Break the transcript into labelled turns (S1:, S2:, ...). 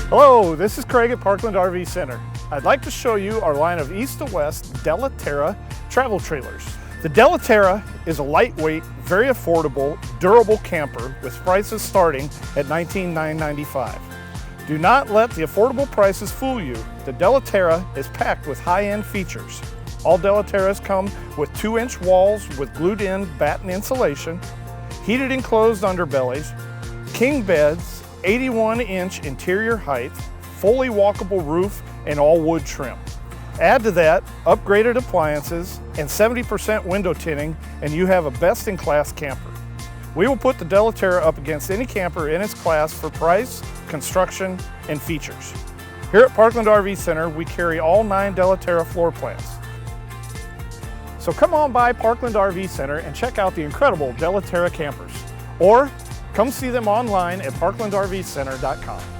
S1: Hello, this is Craig at Parkland RV Center. I'd like to show you our line of East to West Della Terra travel trailers. The Della Terra is a lightweight, very affordable, durable camper with prices starting at $19,995. Do not let the affordable prices fool you. The Della Terra is packed with high-end features. All Della Terras come with 2-inch walls with glued-in batten insulation, heated enclosed underbellies, king beds, 81-inch interior height, fully walkable roof, and all wood trim. Add to that upgraded appliances and 70% window tinting, and you have a best-in-class camper. We will put the Della Terra up against any camper in its class for price, construction, and features. Here at Parkland RV Center, we carry all 9 Della Terra floor plans. So come on by Parkland RV Center and check out the incredible Della Terra campers. Or come see them online at parklandrvcenter.com.